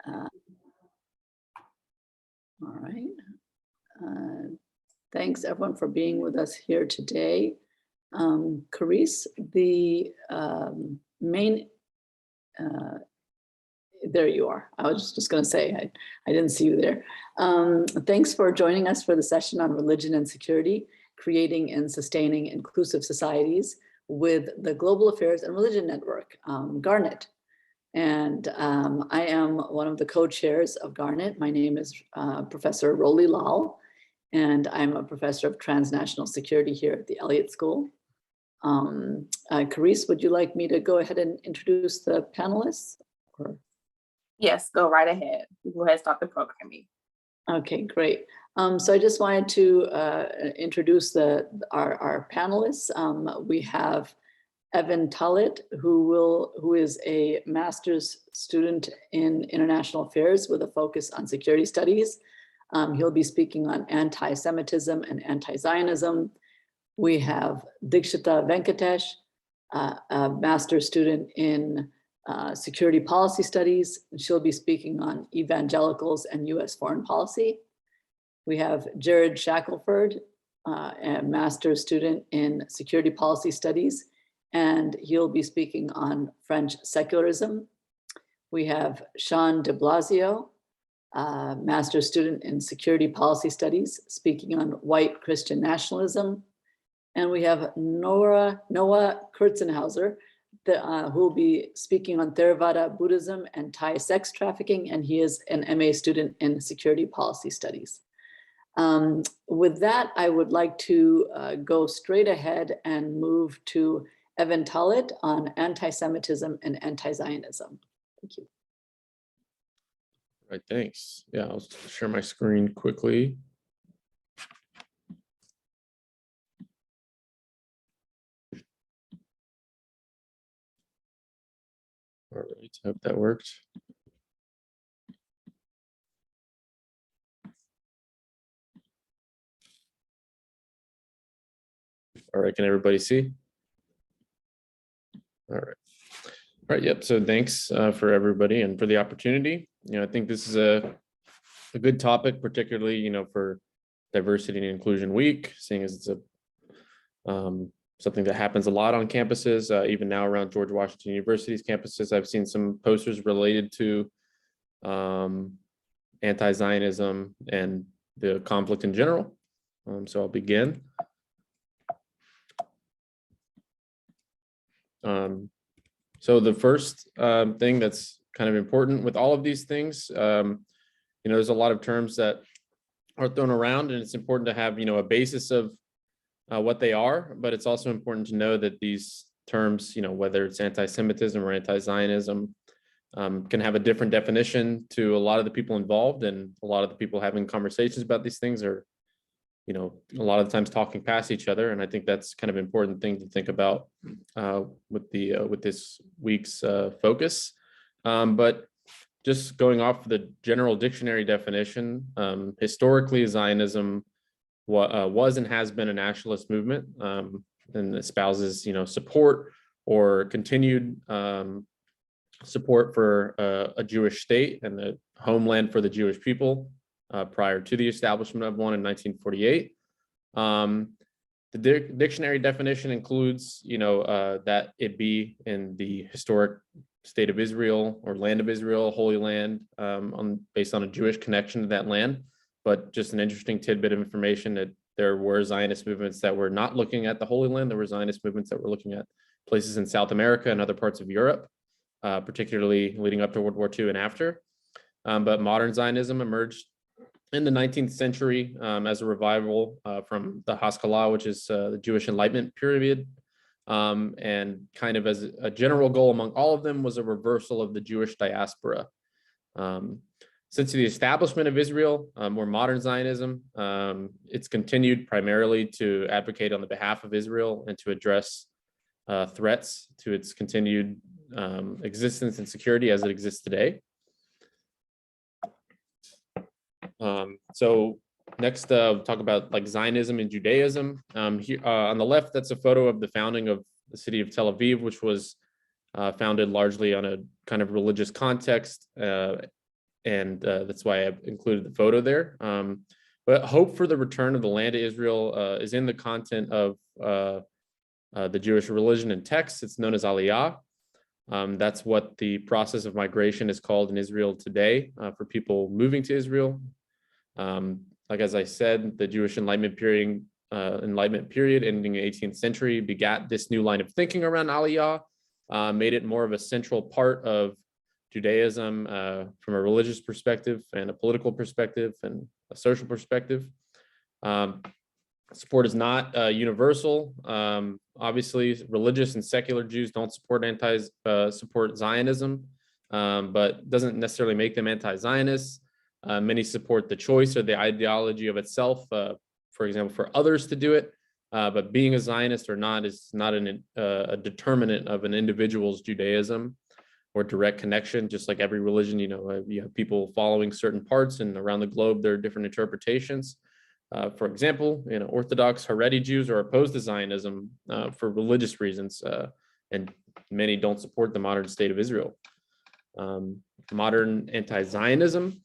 All right. Thanks everyone for being with us here today. Carice, the main, there you are. I was just going to say, I didn't see you there. Thanks for joining us for the session on religion and security, creating and sustaining inclusive societies with the Global Affairs and Religion Network, GARNET. And I am one of the co-chairs of GARNET. My name is Professor Rollie, and I'm a professor of transnational security here at the Elliott School. Carice, would you like me to go ahead and introduce the panelists? Or? Yes, go right ahead. Go ahead and start the programming. Okay, great. So I just wanted to introduce our panelists. We have Evan Talit, who is a master's student in international affairs with a focus on security studies. He'll be speaking on anti-Semitism and anti-Zionism. We have Dikshita Venkatesh, a master's student in security policy studies. She'll be speaking on evangelicals and US foreign policy. We have Jared Shackelford, a master's student in security policy studies, and he'll be speaking on French secularism. We have Sean DeBlasio, master's student in security policy studies, speaking on white Christian nationalism. And we have Noah Kurzenhauser, who will be speaking on Theravada Buddhism and Thai sex trafficking, and he is an MA student in security policy studies. With that, I would like to go straight ahead and move to Evan Talit on anti-Semitism and anti-Zionism. Thank you. Right, thanks. Yeah, I'll share my screen quickly. All right, hope that worked. All right, can everybody see? All right. All right, yep, so thanks for everybody and for the opportunity. I think this is a good topic, particularly, for Diversity and Inclusion Week, seeing as it's something that happens a lot on campuses, even now around George Washington University's campuses. I've seen some posters related to anti-Zionism and the conflict in general. So I'll begin. So the first thing that's kind of important with all of these things, there's a lot of terms that are thrown around, and it's important to have, a basis of what they are, but it's also important to know that these terms, whether it's anti-Semitism or anti-Zionism, can have a different definition to a lot of the people involved, and a lot of the people having conversations about these things are, a lot of the times talking past each other. And I think that's kind of an important thing to think about with this week's focus. But just going off the general dictionary definition, historically, Zionism was and has been a nationalist movement, and espouses, support or continued support for a Jewish state and the homeland for the Jewish people prior to the establishment of one in 1948. The dictionary definition includes, that it be in the historic state of Israel or land of Israel, Holy Land, based on a Jewish connection to that land. But just an interesting tidbit of information that there were Zionist movements that were not looking at the Holy Land. There were Zionist movements that were looking at places in South America and other parts of Europe, particularly leading up to World War II and after. But modern Zionism emerged in the 19th century as a revival from the Haskalah, which is the Jewish Enlightenment period. And kind of as a general goal among all of them was a reversal of the Jewish diaspora. Since the establishment of Israel, more modern Zionism, it's continued primarily to advocate on the behalf of Israel and to address threats to its continued existence and security as it exists today. So next, talk about like Zionism and Judaism. Here on the left, that's a photo of the founding of the city of Tel Aviv, which was founded largely on a kind of religious context that's why I've included the photo there. But hope for the return of the land to Israel is in the content of the Jewish religion and text. It's known as Aliyah. That's what the process of migration is called in Israel today for people moving to Israel. Like as I said, the Jewish Enlightenment period ending in the 18th century begat this new line of thinking around Aliyah, made it more of a central part of Judaism from a religious perspective and a political perspective and a social perspective. Support is not universal. Obviously, religious and secular Jews don't support support Zionism, but doesn't necessarily make them anti-Zionists. Many support the choice or the ideology of itself, for example, for others to do it. But being a Zionist or not is not a determinant of an individual's Judaism or direct connection. Just like every religion, you have people following certain parts, and around the globe there are different interpretations. For example, Orthodox Haredi Jews are opposed to Zionism for religious reasons, and many don't support the modern state of Israel. Modern anti-Zionism,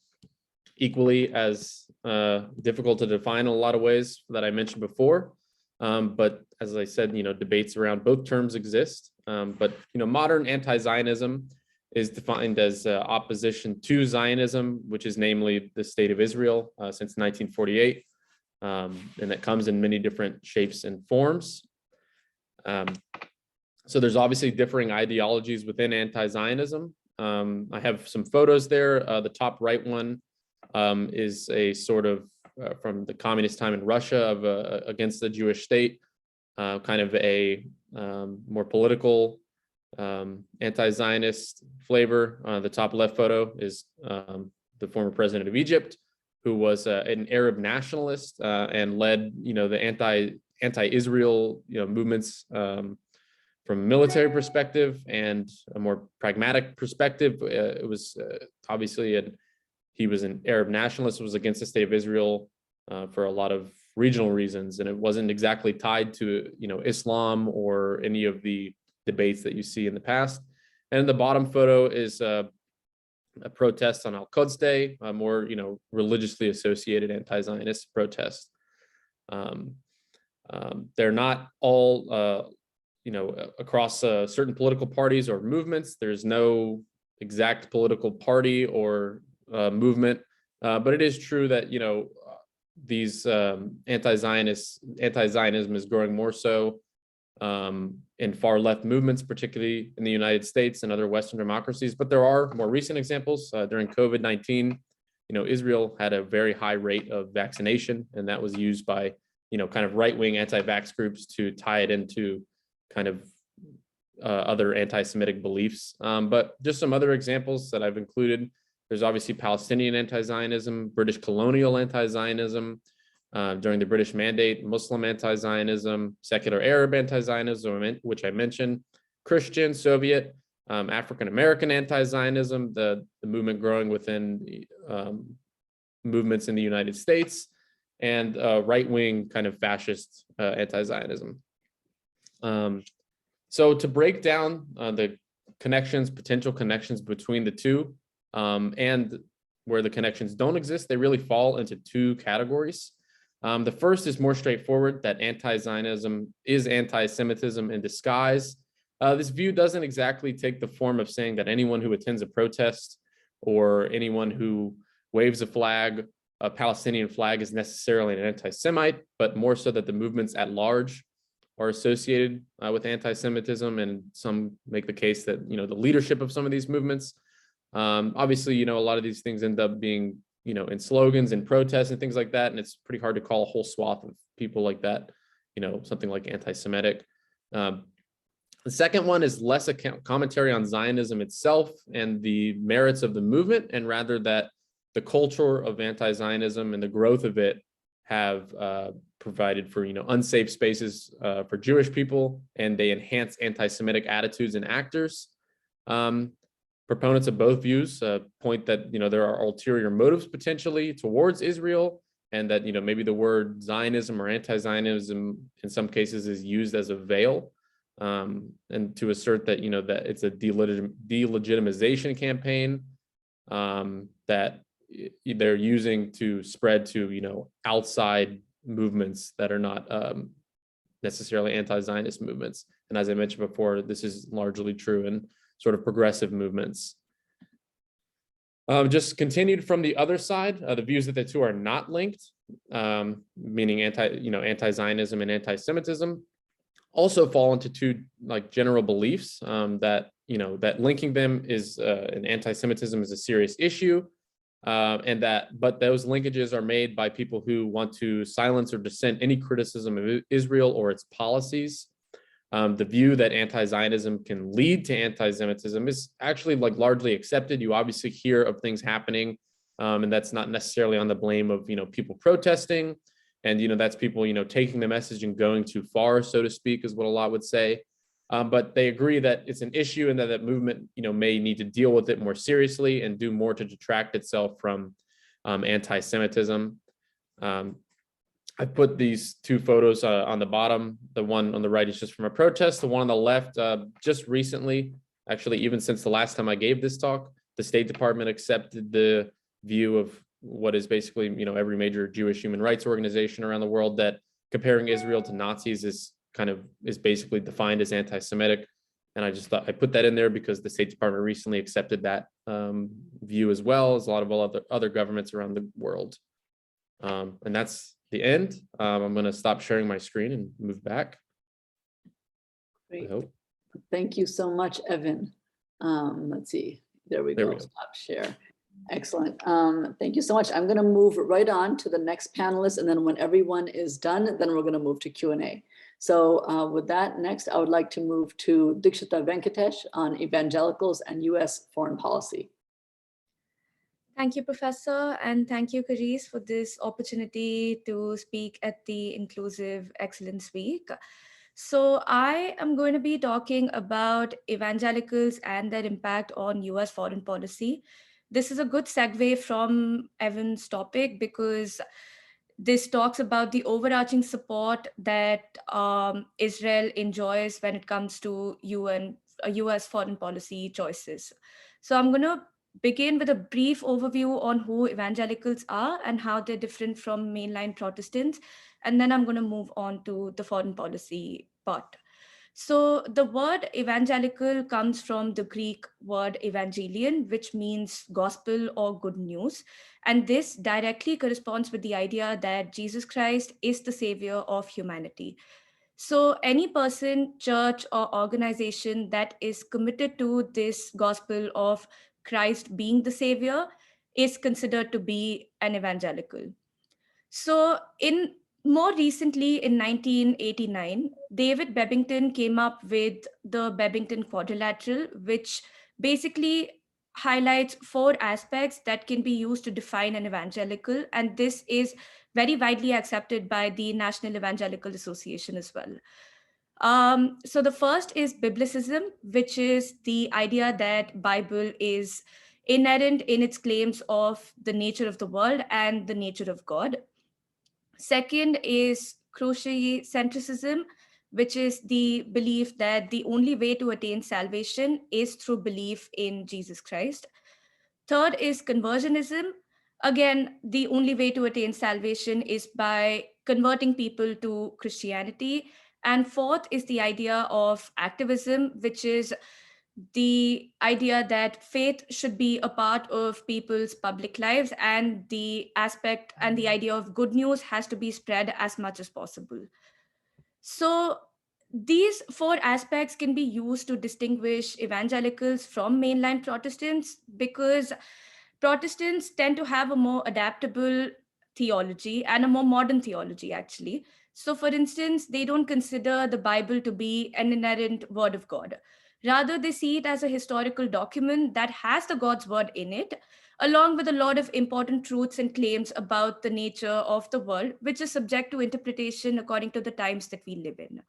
equally as difficult to define in a lot of ways that I mentioned before. But as I said, debates around both terms exist. But modern anti-Zionism is defined as opposition to Zionism, which is namely the state of Israel since 1948. And that comes in many different shapes and forms. So there's obviously differing ideologies within anti-Zionism. I have some photos there. The top right one is a sort of from the communist time in Russia of against the Jewish state, kind of a more political anti-Zionist flavor. The top left photo is the former president of Egypt, who was an Arab nationalist and led, the anti-Israel, movements from a military perspective and a more pragmatic perspective. It was obviously he was an Arab nationalist, was against the state of Israel for a lot of regional reasons, and it wasn't exactly tied to Islam or any of the debates that you see in the past. And the bottom photo is a protest on Al-Quds Day, a more religiously associated anti-Zionist protest. They're not all across certain political parties or movements. There's no exact political party or movement, but it is true that these anti-Zionism is growing more so in far left movements, particularly in the United States and other Western democracies. But there are more recent examples. During COVID-19, Israel had a very high rate of vaccination, and that was used by kind of right-wing anti-vax groups to tie it into kind of other anti-Semitic beliefs. But just some other examples that I've included. There's obviously Palestinian anti-Zionism, British colonial anti-Zionism, during the British Mandate, Muslim anti-Zionism, secular Arab anti-Zionism, which I mentioned, Christian, Soviet, African-American anti-Zionism, the movement growing within movements in the United States, and right-wing kind of fascist anti-Zionism. So to break down the potential connections between the two, and where the connections don't exist, they really fall into two categories. The first is more straightforward, that anti-Zionism is anti-Semitism in disguise. This view doesn't exactly take the form of saying that anyone who attends a protest or anyone who waves a Palestinian flag is necessarily an anti-Semite, but more so that the movements at large are associated with anti-Semitism, and some make the case that the leadership of some of these movements. Obviously, a lot of these things end up being in slogans and protests and things like that, and it's pretty hard to call a whole swath of people like that something like anti-Semitic. The second one is less a commentary on Zionism itself and the merits of the movement, and rather that the culture of anti-Zionism and the growth of it have provided for unsafe spaces for Jewish people, and they enhance anti-Semitic attitudes and actors. Proponents of both views point that there are ulterior motives potentially towards Israel, and that maybe the word Zionism or anti-Zionism in some cases is used as a veil, and to assert that that it's a delegitimization campaign, that they're using to spread to, outside movements that are not necessarily anti-Zionist movements. And as I mentioned before, this is largely true in sort of progressive movements. Just continued from the other side, the views that the two are not linked, meaning anti-Zionism and anti-Semitism, also fall into two general beliefs that linking them is and anti-Semitism is a serious issue, but those linkages are made by people who want to silence or dissent any criticism of Israel or its policies. The view that anti-Zionism can lead to anti-Semitism is actually largely accepted. You obviously hear of things happening, and that's not necessarily on the blame of people protesting, and that's people taking the message and going too far, so to speak, is what a lot would say. But they agree that it's an issue and that movement may need to deal with it more seriously and do more to detract itself from anti-Semitism. I put these two photos on the bottom. The one on the right is just from a protest. The one on the left, just recently, actually, even since the last time I gave this talk, the State Department accepted the view of what is basically, every major Jewish human rights organization around the world, that comparing Israel to Nazis is basically defined as anti-Semitic. And I just thought I put that in there because the State Department recently accepted that view, as well as a lot of other governments around the world. And that's the end. I'm going to stop sharing my screen and move back. Great. I hope. Thank you so much, Evan. Let's see. There we go. Stop share. Excellent. Thank you so much. I'm going to move right on to the next panelist, and then when everyone is done, then we're going to move to Q&A. So with that, next, I would like to move to Dikshita Venkatesh on Evangelicals and US foreign policy. Thank you, Professor, and thank you, Caris, for this opportunity to speak at the Inclusive Excellence Week. So I am going to be talking about evangelicals and their impact on US foreign policy. This is a good segue from Evan's topic because this talks about the overarching support that Israel enjoys when it comes to US foreign policy choices. So I'm going to begin with a brief overview on who evangelicals are and how they're different from mainline Protestants. And then I'm going to move on to the foreign policy part. So the word evangelical comes from the Greek word evangelion, which means gospel or good news. And this directly corresponds with the idea that Jesus Christ is the savior of humanity. So any person, church, or organization that is committed to this gospel of Christ being the savior is considered to be an evangelical. So more recently, in 1989, David Bebbington came up with the Bebbington Quadrilateral, which basically highlights 4 aspects that can be used to define an evangelical. And this is very widely accepted by the National Evangelical Association as well. So the first is biblicism, which is the idea that Bible is inherent in its claims of the nature of the world and the nature of God. Second is Christocentrism, which is the belief that the only way to attain salvation is through belief in Jesus Christ. Third is conversionism. Again, the only way to attain salvation is by converting people to Christianity. And fourth is the idea of activism, which is the idea that faith should be a part of people's public lives, and the aspect and the idea of good news has to be spread as much as possible. So these 4 aspects can be used to distinguish evangelicals from mainline Protestants, because Protestants tend to have a more adaptable theology and a more modern theology, actually. So for instance, they don't consider the Bible to be an inerrant word of God. Rather, they see it as a historical document that has the God's word in it, along with a lot of important truths and claims about the nature of the world, which is subject to interpretation according to the times that we live in.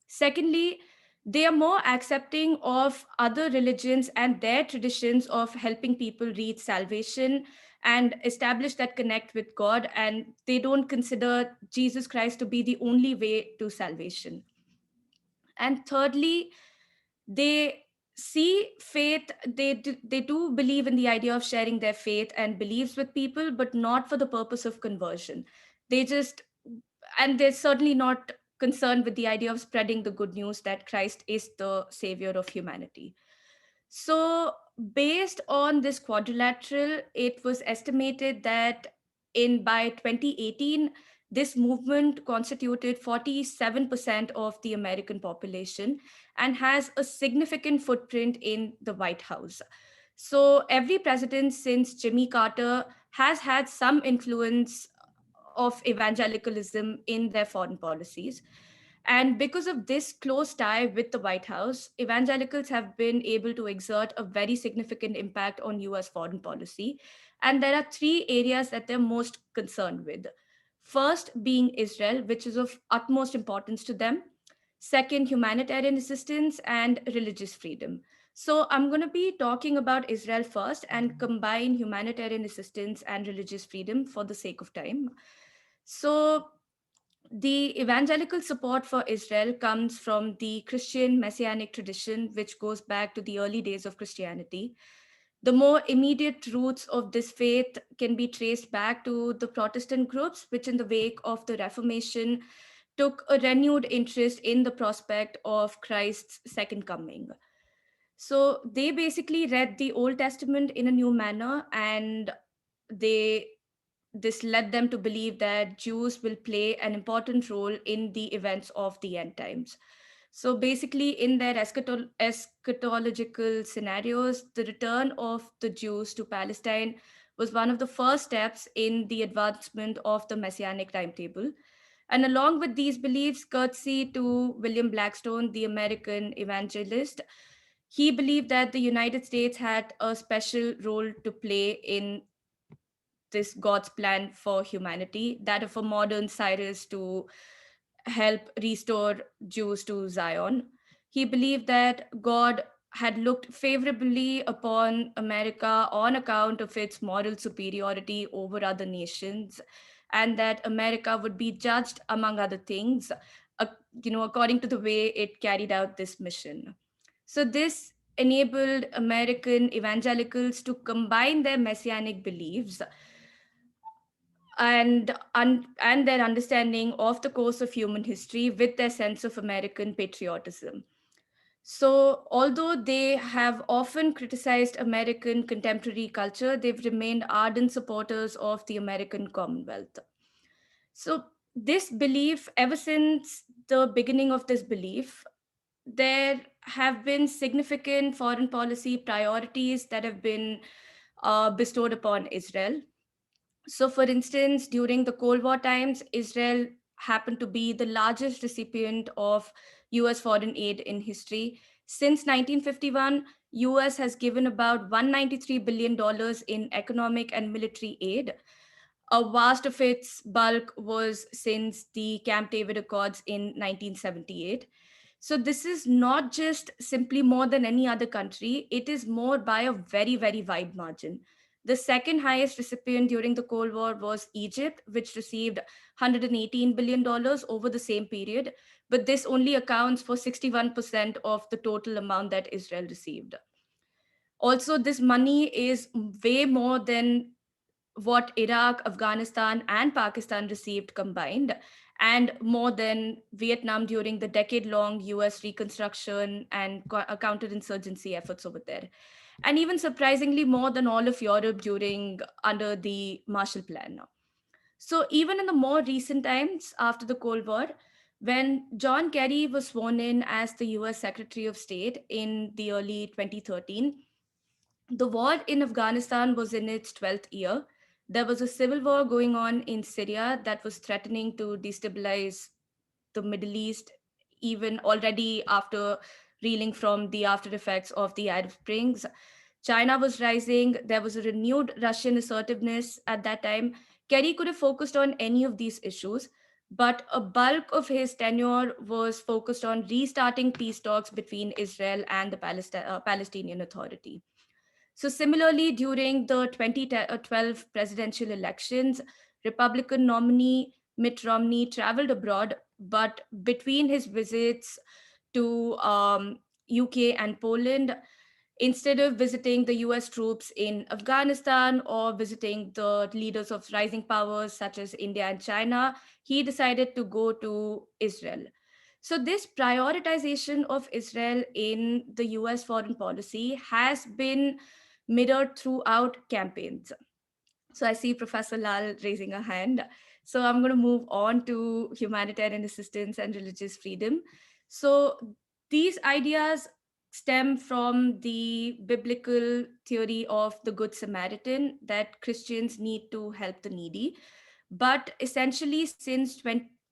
Secondly, they are more accepting of other religions and their traditions of helping people reach salvation and establish that connect with God, and they don't consider Jesus Christ to be the only way to salvation. And thirdly, they see faith, they do believe in the idea of sharing their faith and beliefs with people, but not for the purpose of conversion. They just, and they're certainly not concerned with the idea of spreading the good news that Christ is the savior of humanity. So, based on this quadrilateral, it was estimated that in by 2018, this movement constituted 47% of the American population and has a significant footprint in the White House. So, every president since Jimmy Carter has had some influence of evangelicalism in their foreign policies. And because of this close tie with the White House, evangelicals have been able to exert a very significant impact on US foreign policy. And there are three areas that they're most concerned with. First, being Israel, which is of utmost importance to them. Second, humanitarian assistance and religious freedom. So, I'm going to be talking about Israel first and combine humanitarian assistance and religious freedom for the sake of time. So, the evangelical support for Israel comes from the Christian messianic tradition, which goes back to the early days of Christianity. The more immediate roots of this faith can be traced back to the Protestant groups, which, in the wake of the Reformation, took a renewed interest in the prospect of Christ's second coming. So they basically read the Old Testament in a new manner, and they this led them to believe that Jews will play an important role in the events of the end times. So basically, in their eschatological scenarios, the return of the Jews to Palestine was one of the first steps in the advancement of the messianic timetable. And along with these beliefs, courtesy to William Blackstone, the American evangelist, he believed that the United States had a special role to play in this God's plan for humanity, that of a modern Cyrus to help restore Jews to Zion. He believed that God had looked favorably upon America on account of its moral superiority over other nations, and that America would be judged, among other things, uh, according to the way it carried out this mission. So this enabled American evangelicals to combine their messianic beliefs and their understanding of the course of human history with their sense of American patriotism. So, although they have often criticized American contemporary culture, they've remained ardent supporters of the American Commonwealth. So, this belief, ever since the beginning of this belief, there have been significant foreign policy priorities that have been bestowed upon Israel. So, for instance, during the Cold War times, Israel happened to be the largest recipient of US foreign aid in history. Since 1951, US has given about $193 billion in economic and military aid. A vast of its bulk was since the Camp David Accords in 1978. So this is not just simply more than any other country, it is more by a very, very wide margin. The second highest recipient during the Cold War was Egypt, which received $118 billion over the same period, but this only accounts for 61% of the total amount that Israel received. Also, this money is way more than what Iraq, Afghanistan, and Pakistan received combined, and more than Vietnam during the decade-long US reconstruction and counterinsurgency efforts over there. And even surprisingly, more than all of Europe during under the Marshall Plan. So even in the more recent times after the Cold War, when John Kerry was sworn in as the US Secretary of State in the early 2013, the war in Afghanistan was in its 12th year. There was a civil war going on in Syria that was threatening to destabilize the Middle East, even already after reeling from the after effects of the Arab Springs. China was rising. There was a renewed Russian assertiveness at that time. Kerry could have focused on any of these issues, but a bulk of his tenure was focused on restarting peace talks between Israel and the Palestinian Authority. So similarly, during the 2012 presidential elections, Republican nominee Mitt Romney traveled abroad, but between his visits to UK and Poland, instead of visiting the US troops in Afghanistan or visiting the leaders of rising powers such as India and China, he decided to go to Israel. So, this prioritization of Israel in the US foreign policy has been mirrored throughout campaigns. So, I see Professor Lal raising a hand. So, I'm going to move on to humanitarian assistance and religious freedom. So, these ideas stem from the biblical theory of the Good Samaritan, that Christians need to help the needy. But essentially, since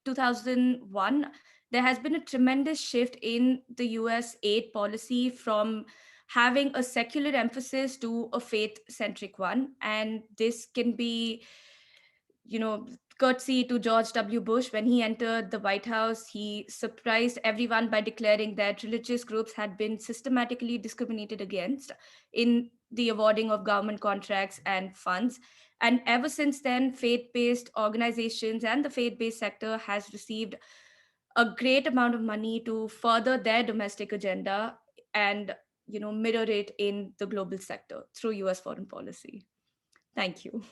2001, there has been a tremendous shift in the US aid policy from having a secular emphasis to a faith-centric one. And this can be, courtesy to George W. Bush. When he entered the White House, he surprised everyone by declaring that religious groups had been systematically discriminated against in the awarding of government contracts and funds. And ever since then, faith-based organizations and the faith-based sector has received a great amount of money to further their domestic agenda and mirror it in the global sector through US foreign policy. Thank you.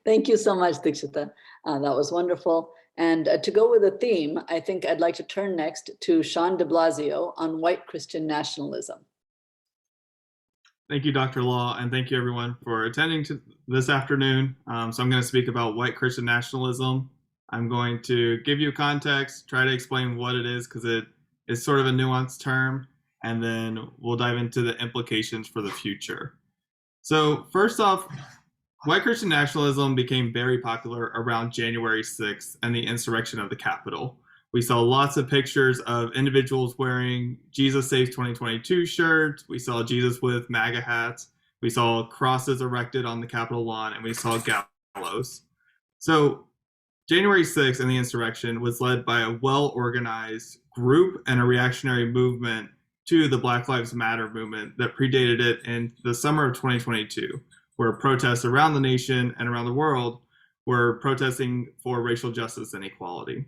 Thank you so much, Dikshita. That was wonderful. And to go with the theme, I think I'd like to turn next to Sean DeBlasio on white Christian nationalism. Thank you, Dr. Law, and thank you everyone for attending to this afternoon. So I'm going to speak about white Christian nationalism. I'm going to give you context, try to explain what it is, because it is sort of a nuanced term, and then we'll dive into the implications for the future. So first off, white Christian nationalism became very popular around January 6th and the insurrection of the Capitol. We saw lots of pictures of individuals wearing Jesus Saves 2022 shirts. We saw Jesus with MAGA hats. We saw crosses erected on the Capitol lawn, and we saw gallows. So January 6th and the insurrection was led by a well-organized group and a reactionary movement to the Black Lives Matter movement that predated it in the summer of 2022, where protests around the nation and around the world were protesting for racial justice and equality.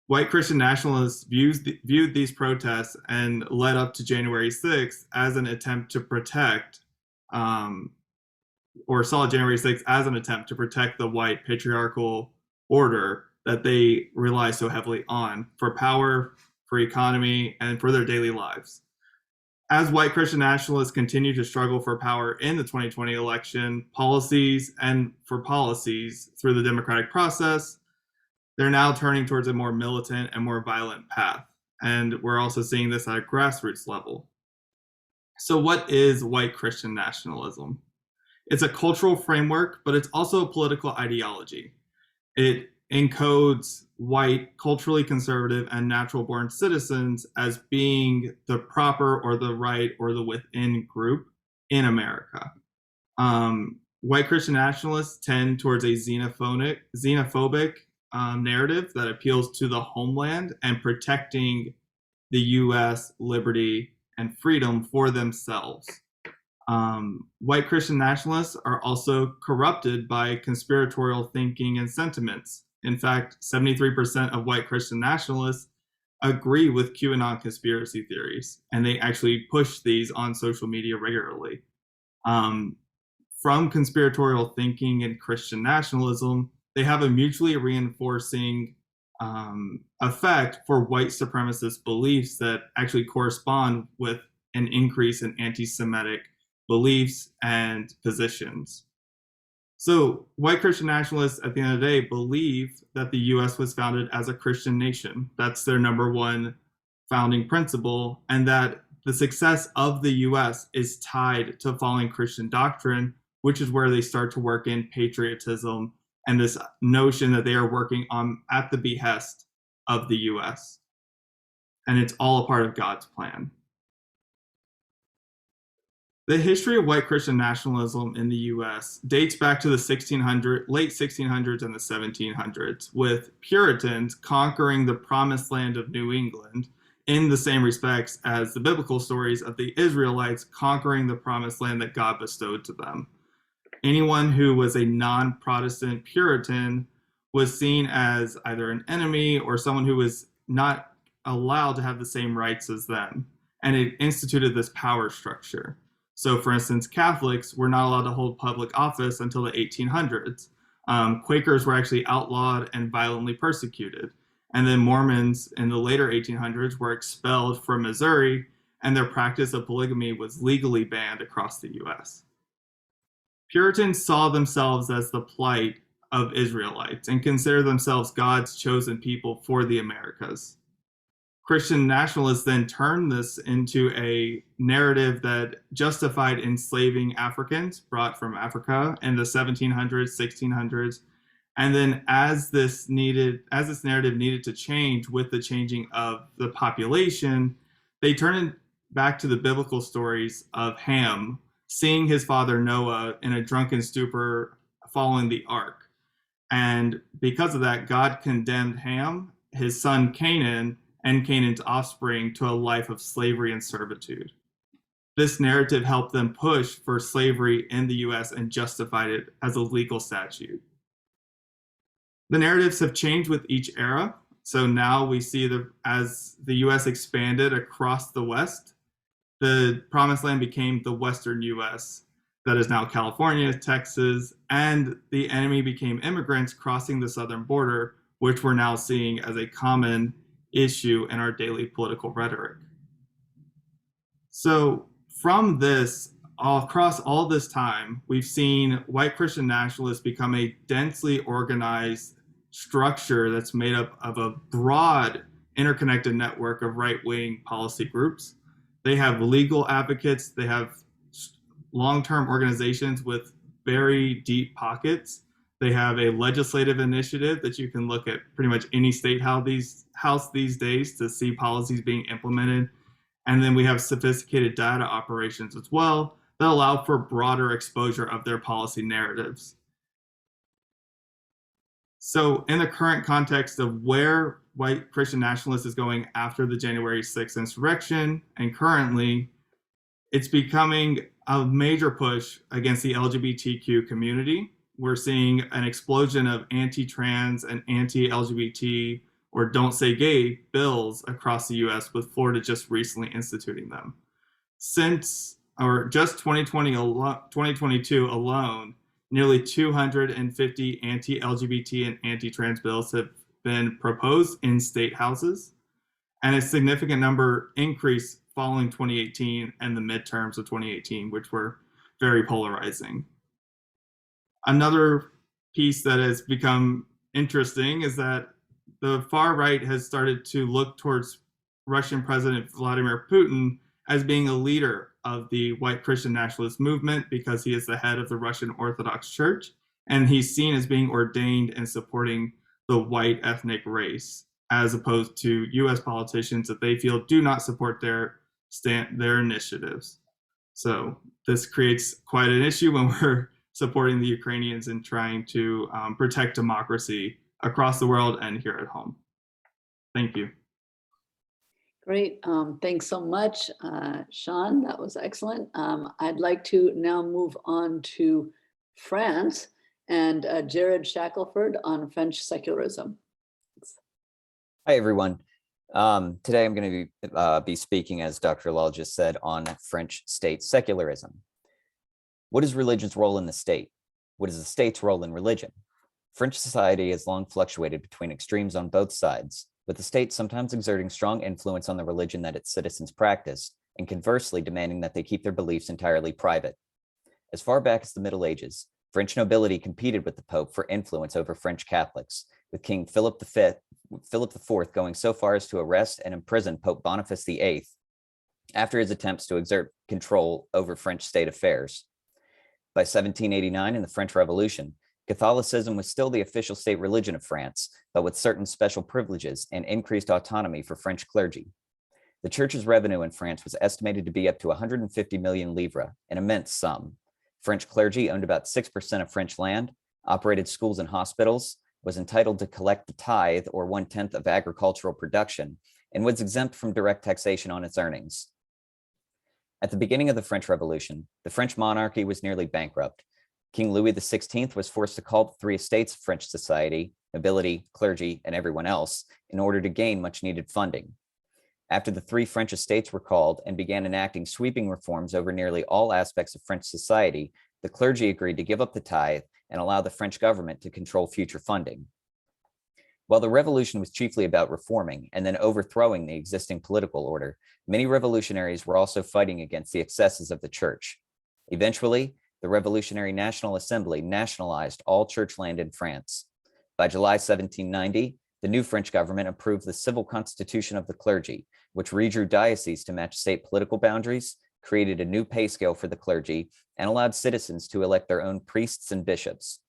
White Christian nationalists viewed these protests and led up to January 6th as an attempt to protect, or saw January 6th as an attempt to protect the white patriarchal order that they rely so heavily on for power, for economy, and for their daily lives. As white Christian nationalists continue to struggle for power in the 2020 election, policies through the democratic process, they're now turning towards a more militant and more violent path. And we're also seeing this at a grassroots level. So what is white Christian nationalism? It's a cultural framework, but it's also a political ideology. It encodes white, culturally conservative, and natural-born citizens as being the proper or the right or the within group in America. White Christian nationalists tend towards a xenophobic narrative that appeals to the homeland and protecting the U.S. liberty and freedom for themselves. White Christian nationalists are also corrupted by conspiratorial thinking and sentiments. In fact, 73% of white Christian nationalists agree with QAnon conspiracy theories, and they actually push these on social media regularly. From conspiratorial thinking and Christian nationalism, they have a mutually reinforcing effect for white supremacist beliefs that actually correspond with an increase in anti-Semitic beliefs and positions. So white Christian nationalists at the end of the day believe that the US was founded as a Christian nation. That's their number one founding principle, and that the success of the US is tied to following Christian doctrine, which is where they start to work in patriotism and this notion that they are working on at the behest of the US. And it's all a part of God's plan. The history of white Christian nationalism in the US dates back to the late 1600s and the 1700s, with Puritans conquering the promised land of New England in the same respects as the biblical stories of the Israelites conquering the promised land that God bestowed to them. Anyone who was a non-Protestant Puritan was seen as either an enemy or someone who was not allowed to have the same rights as them. and it instituted this power structure. So for instance, Catholics were not allowed to hold public office until the 1800s. Quakers were actually outlawed and violently persecuted. And then Mormons in the later 1800s were expelled from Missouri, and their practice of polygamy was legally banned across the US. Puritans saw themselves as the plight of Israelites and considered themselves God's chosen people for the Americas. Christian nationalists then turned this into a narrative that justified enslaving Africans brought from Africa in the 1700s, 1600s. And then as this narrative needed to change with the changing of the population, they turned it back to the biblical stories of Ham seeing his father Noah in a drunken stupor following the ark. And because of that, God condemned Ham, his son Canaan, and Canaan's offspring to a life of slavery and servitude. This narrative helped them push for slavery in the US and justified it as a legal statute. The narratives have changed with each era. So now we see as the US expanded across the West, the promised land became the Western US, that is now California, Texas, and the enemy became immigrants crossing the southern border, which we're now seeing as a common issue in our daily political rhetoric. So from this, across all this time, we've seen white Christian nationalists become a densely organized structure that's made up of a broad interconnected network of right-wing policy groups. They have legal advocates, they have long-term organizations with very deep pockets. They have a legislative initiative that you can look at pretty much any state house these days to see policies being implemented. And then we have sophisticated data operations as well that allow for broader exposure of their policy narratives. So in the current context of where white Christian nationalists is going after the January 6th insurrection, and currently, it's becoming a major push against the LGBTQ community. We're seeing an explosion of anti-trans and anti-LGBT or don't say gay bills across the US, with Florida just recently instituting them. Since, or just 2022 alone, nearly 250 anti-LGBT and anti-trans bills have been proposed in state houses, and a significant number increased following 2018 and the midterms of 2018, which were very polarizing. Another piece that has become interesting is that the far right has started to look towards Russian President Vladimir Putin as being a leader of the white Christian nationalist movement because he is the head of the Russian Orthodox Church, and he's seen as being ordained and supporting the white ethnic race, as opposed to US politicians that they feel do not support their initiatives. So this creates quite an issue when we're supporting the Ukrainians and trying to protect democracy across the world and here at home. Thank you. Great. Thanks so much, Sean. That was excellent. I'd like to now move on to France and Jared Shackelford on French secularism. Hi, everyone. Today I'm going to be speaking, as Dr. Lal just said, on French state secularism. What is religion's role in the state? What is the state's role in religion? French society has long fluctuated between extremes on both sides, with the state sometimes exerting strong influence on the religion that its citizens practice, and conversely demanding that they keep their beliefs entirely private. As far back as the Middle Ages, French nobility competed with the Pope for influence over French Catholics, with King Philip IV going so far as to arrest and imprison Pope Boniface VIII after his attempts to exert control over French state affairs. By 1789, in the French Revolution, Catholicism was still the official state religion of France, but with certain special privileges and increased autonomy for French clergy. The church's revenue in France was estimated to be up to 150 million livres, an immense sum. French clergy owned about 6% of French land, operated schools and hospitals, was entitled to collect the tithe, or 1/10 of agricultural production, and was exempt from direct taxation on its earnings. At the beginning of the French Revolution, the French monarchy was nearly bankrupt. King Louis XVI was forced to call the three estates of French society, nobility, clergy, and everyone else, in order to gain much needed funding. After the three French estates were called and began enacting sweeping reforms over nearly all aspects of French society, the clergy agreed to give up the tithe and allow the French government to control future funding. While the revolution was chiefly about reforming and then overthrowing the existing political order, many revolutionaries were also fighting against the excesses of the church. Eventually, the Revolutionary National Assembly nationalized all church land in France. By July 1790, the new French government approved the civil constitution of the clergy, which redrew dioceses to match state political boundaries, created a new pay scale for the clergy, and allowed citizens to elect their own priests and bishops.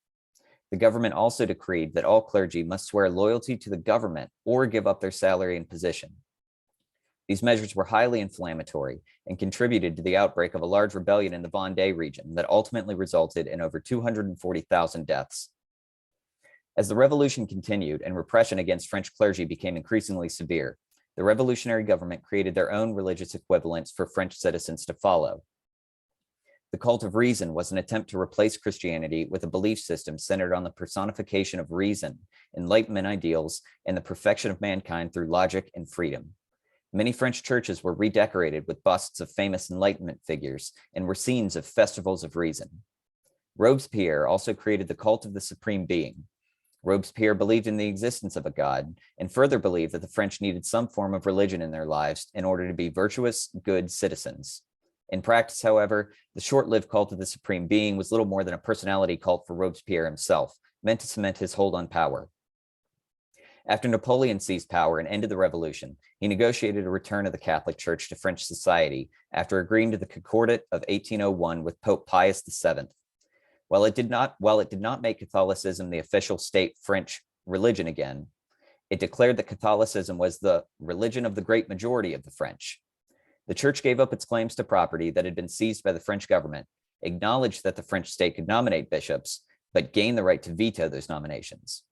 The government also decreed that all clergy must swear loyalty to the government or give up their salary and position. These measures were highly inflammatory and contributed to the outbreak of a large rebellion in the Vendée region that ultimately resulted in over 240,000 deaths. As the revolution continued and repression against French clergy became increasingly severe, the revolutionary government created their own religious equivalents for French citizens to follow. The cult of reason was an attempt to replace Christianity with a belief system centered on the personification of reason, Enlightenment ideals, and the perfection of mankind through logic and freedom. Many French churches were redecorated with busts of famous Enlightenment figures and were scenes of festivals of reason. Robespierre also created the cult of the supreme being. Robespierre believed in the existence of a God and further believed that the French needed some form of religion in their lives in order to be virtuous, good citizens. In practice, however, the short-lived cult of the supreme being was little more than a personality cult for Robespierre himself, meant to cement his hold on power. After Napoleon seized power and ended the revolution, he negotiated a return of the Catholic Church to French society after agreeing to the Concordat of 1801 with Pope Pius VII. While it did not make Catholicism the official state French religion again, it declared that Catholicism was the religion of the great majority of the French. The church gave up its claims to property that had been seized by the French government, acknowledged that the French state could nominate bishops, but gained the right to veto those nominations.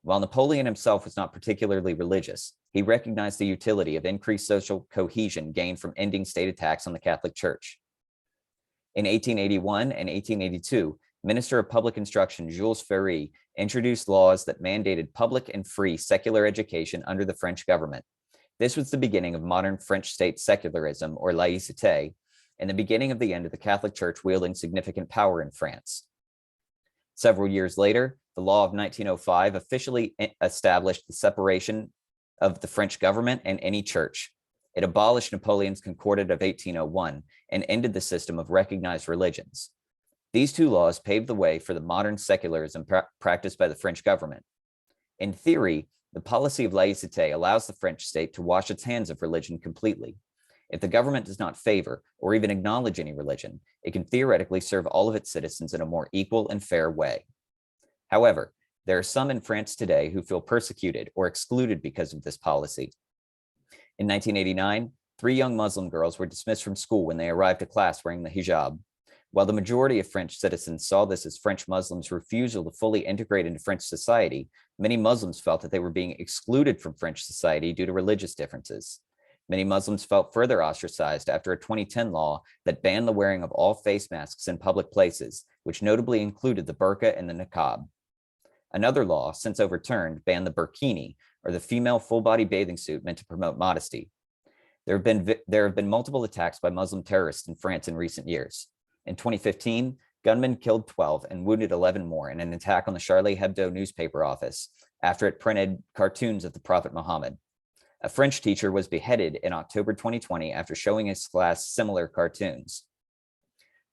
While Napoleon himself was not particularly religious, he recognized the utility of increased social cohesion gained from ending state attacks on the Catholic Church. In 1881 and 1882, Minister of Public Instruction Jules Ferry introduced laws that mandated public and free secular education under the French government. This was the beginning of modern French state secularism, or laïcité, and the beginning of the end of the Catholic Church wielding significant power in France. Several years later, the law of 1905 officially established the separation of the French government and any church. It abolished Napoleon's Concordat of 1801 and ended the system of recognized religions. These two laws paved the way for the modern secularism practiced by the French government. In theory, the policy of laïcité allows the French state to wash its hands of religion completely. If the government does not favor or even acknowledge any religion, it can theoretically serve all of its citizens in a more equal and fair way. However, there are some in France today who feel persecuted or excluded because of this policy. In 1989, 3 young Muslim girls were dismissed from school when they arrived to class wearing the hijab. While the majority of French citizens saw this as French Muslims' refusal to fully integrate into French society, many Muslims felt that they were being excluded from French society due to religious differences. Many Muslims felt further ostracized after a 2010 law that banned the wearing of all face masks in public places, which notably included the burqa and the niqab. Another law, since overturned, banned the burkini, or the female full-body bathing suit meant to promote modesty. There have been multiple attacks by Muslim terrorists in France in recent years. In 2015, gunmen killed 12 and wounded 11 more in an attack on the Charlie Hebdo newspaper office after it printed cartoons of the Prophet Muhammad. A French teacher was beheaded in October 2020 after showing his class similar cartoons.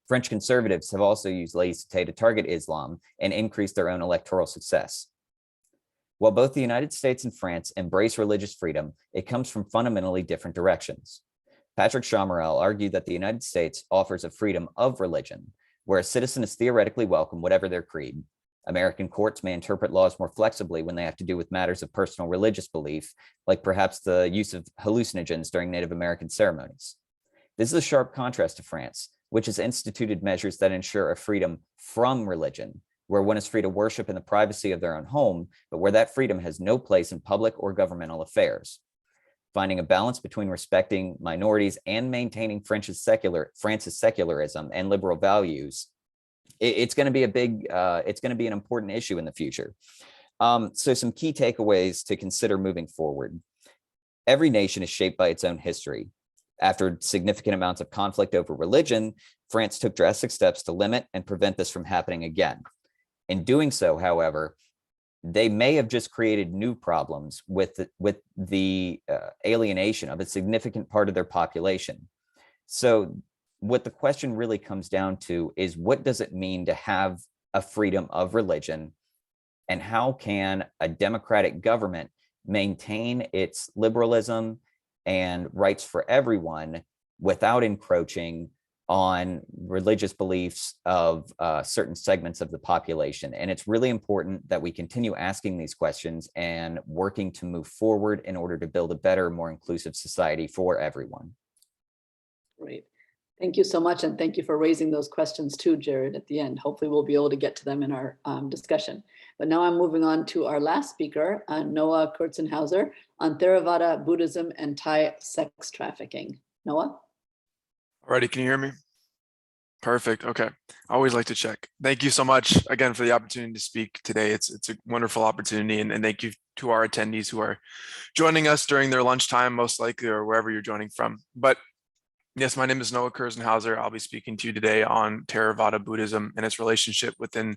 French conservatives have also used laïcité to target Islam and increase their own electoral success. While both the United States and France embrace religious freedom, it comes from fundamentally different directions. Patrick Chamarel argued that the United States offers a freedom of religion, where a citizen is theoretically welcome whatever their creed. American courts may interpret laws more flexibly when they have to do with matters of personal religious belief, like perhaps the use of hallucinogens during Native American ceremonies. This is a sharp contrast to France, which has instituted measures that ensure a freedom from religion, where one is free to worship in the privacy of their own home, but where that freedom has no place in public or governmental affairs. Finding a balance between respecting minorities and maintaining France's secularism and liberal values, it's going to be an important issue in the future. So some key takeaways to consider moving forward. Every nation is shaped by its own history. After significant amounts of conflict over religion, France took drastic steps to limit and prevent this from happening again. In doing so, however, they may have just created new problems with the alienation of a significant part of their population. So what the question really comes down to is, what does it mean to have a freedom of religion, and how can a democratic government maintain its liberalism and rights for everyone without encroaching on religious beliefs of certain segments of the population? And it's really important that we continue asking these questions and working to move forward in order to build a better, more inclusive society for everyone. Great. Thank you so much. And thank you for raising those questions too, Jared, at the end. Hopefully we'll be able to get to them in our discussion. But now I'm moving on to our last speaker, Noah Kurzenhauser, on Theravada, Buddhism, and Thai sex trafficking. Noah? Alrighty, can you hear me? Perfect. Okay. I always like to check. Thank you so much again for the opportunity to speak today. It's a wonderful opportunity, and thank you to our attendees who are joining us during their lunchtime, most likely, or wherever you're joining from. But yes, my name is Noah Kurzenhauser. I'll be speaking to you today on Theravada Buddhism and its relationship within